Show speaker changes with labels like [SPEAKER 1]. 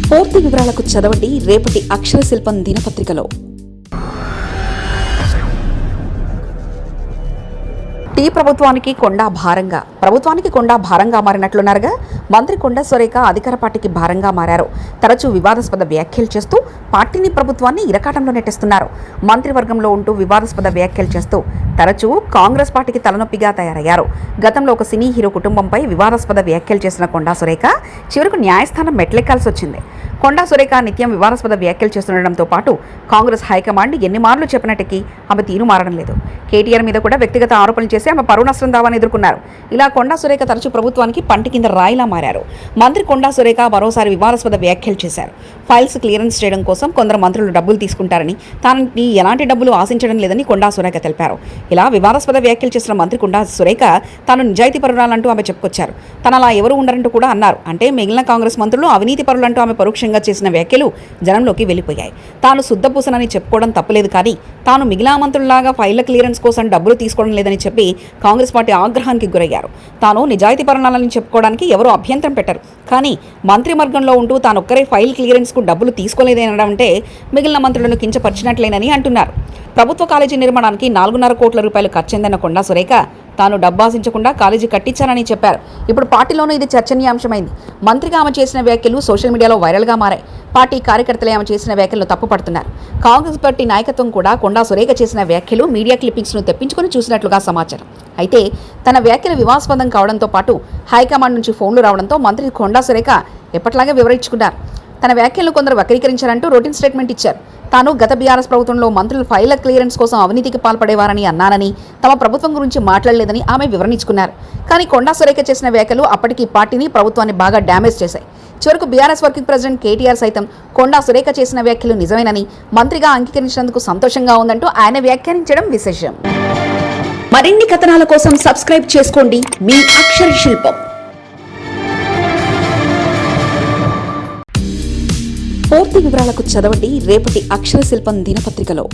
[SPEAKER 1] పూర్తి వివరాలకు చదవండి రేపటి అక్షర శిల్పం దినపత్రికలో. టీ ప్రభుత్వానికి కొండా భారంగా మారినట్లున్నారుగా. మంత్రి కొండా సురేఖ అధికార పార్టీకి భారంగా మారారు. తరచూ వివాదాస్పద వ్యాఖ్యలు చేస్తూ పార్టీని ప్రభుత్వాన్ని ఇరకాటంలో నెట్టేస్తున్నారు. మంత్రివర్గంలో ఉంటూ వివాదాస్పద వ్యాఖ్యలు చేస్తూ తరచూ కాంగ్రెస్ పార్టీకి తలనొప్పిగా తయారయ్యారు. గతంలో ఒక సినీ హీరో కుటుంబంపై వివాదాస్పద వ్యాఖ్యలు చేసిన కొండా సురేఖ చివరకు న్యాయస్థానం మెట్లెక్కాల్సి వచ్చింది. కొండా సురేఖ నిత్యం వివాదాస్పద వ్యాఖ్యలు చేస్తుండటంతో పాటు కాంగ్రెస్ హైకమాండ్ ఎన్ని మార్లు చెప్పినట్టుకీ ఆమె తీరు మారడం లేదు. కేటీఆర్ మీద కూడా వ్యక్తిగత ఆరోపణలు చేసి ఆమె పరువు నష్టం దావాను ఎదుర్కొన్నారు. ఇలా కొండా సురేఖ తరచూ ప్రభుత్వానికి పంటి కింద రాయిలా మారారు. మంత్రి కొండా సురేఖ మరోసారి వివాదాస్పద వ్యాఖ్యలు చేశారు. ఫైల్స్ క్లియరెన్స్ చేయడం కోసం కొందరు మంత్రులు డబ్బులు తీసుకుంటారని, తాను ఎలాంటి డబ్బులు ఆశించడం లేదని కొండా సురేఖ తెలిపారు. ఇలా వివాదాస్పద వ్యాఖ్యలు చేసిన మంత్రి కొండా సురేఖ తాను నిజాయితీ పరురాలంటూ ఆమె చెప్పుకొచ్చారు. తన అలా ఎవరు ఉండరంటూ కూడా అన్నారు. అంటే మిగిలిన కాంగ్రెస్ మంత్రులు అవినీతి పరులంటూ ఆమె పరోక్షంగా చేసిన వ్యాఖ్యలు జనంలోకి వెళ్ళిపోయాయి. తాను శుద్ధపూసనని చెప్పుకోవడం తప్పులేదు, కానీ తాను మిగిలిన మంత్రుల్లాగా ఫైళ్ల క్లియరెన్స్ కోసం డబ్బులు తీసుకోవడం లేదని చెప్పి కాంగ్రెస్ పార్టీ ఆగ్రహానికి గురయ్యారు. తాను నిజాయితీ పరురాలని చెప్పుకోవడానికి ఎవరూ అభ్యంతరం పెట్టరు, కానీ మంత్రివర్గంలో ఉంటూ తానొక్కరే ఫైల్ క్లియరెన్స్కు డబ్బులు తీసుకోలేదనడం అంటే మిగిలిన మంత్రులను కించపరిచినట్లేనని అంటున్నారు. ప్రభుత్వ కాలేజీ నిర్మాణానికి 4.5 కోట్ల రూపాయలు ఖర్చయిందన్న కొండా సురేఖ తాను డబ్బు ఆశించకుండా కాలేజీ కట్టించానని చెప్పారు. ఇప్పుడు పార్టీలోనూ ఇది చర్చనీయాంశమైంది. మంత్రిగా ఆమె చేసిన వ్యాఖ్యలు సోషల్ మీడియాలో వైరల్గా మారాయి. పార్టీ కార్యకర్తలే ఆమె చేసిన వ్యాఖ్యలను తప్పుపడుతున్నారు. కాంగ్రెస్ పార్టీ నాయకత్వం కూడా కొండా సురేఖ చేసిన వ్యాఖ్యలు మీడియా క్లిప్పింగ్స్ను తెప్పించుకుని చూసినట్లుగా సమాచారం. అయితే తన వ్యాఖ్యలు వివాదాస్పదం కావడంతో పాటు హైకమాండ్ నుంచి ఫోన్లు రావడంతో మంత్రి కొండా సురేఖ ఎప్పట్లాగే వివరించుకున్నారు. తన వ్యాఖ్యలను కొందరు వక్రీకరించారంటూ రొటీన్ స్టేట్మెంట్ ఇచ్చారు. తాను గత బీఆర్ఎస్ ప్రభుత్వంలో మంత్రులు ఫైళ్ల క్లియరెన్స్ కోసం అవినీతికి పాల్పడేవారని అన్నానని, తమ ప్రభుత్వం గురించి మాట్లాడలేదని ఆమె వివరణించుకున్నారు. కానీ కొండా సురేఖ చేసిన వ్యాఖ్యలు అప్పటికి పార్టీని, ప్రభుత్వాన్ని బాగా డ్యామేజ్ చేశాయి. చివరకు బీఆర్ఎస్ వర్కింగ్ ప్రెసిడెంట్ కేటీఆర్ సైతం కొండా సురేఖ చేసిన వ్యాఖ్యలు నిజమేనని, మంత్రిగా అంగీకరించినందుకు సంతోషంగా ఉందంటూ ఆయన వ్యాఖ్యానించడం విశేషం. మరిన్ని కథనాల కోసం సబ్స్క్రైబ్ చేసుకోండి మీ అక్షర శిల్పం. పూర్తి వివరాలకు చదవండి రేపటి అక్షర శిల్పం దినపత్రికలో.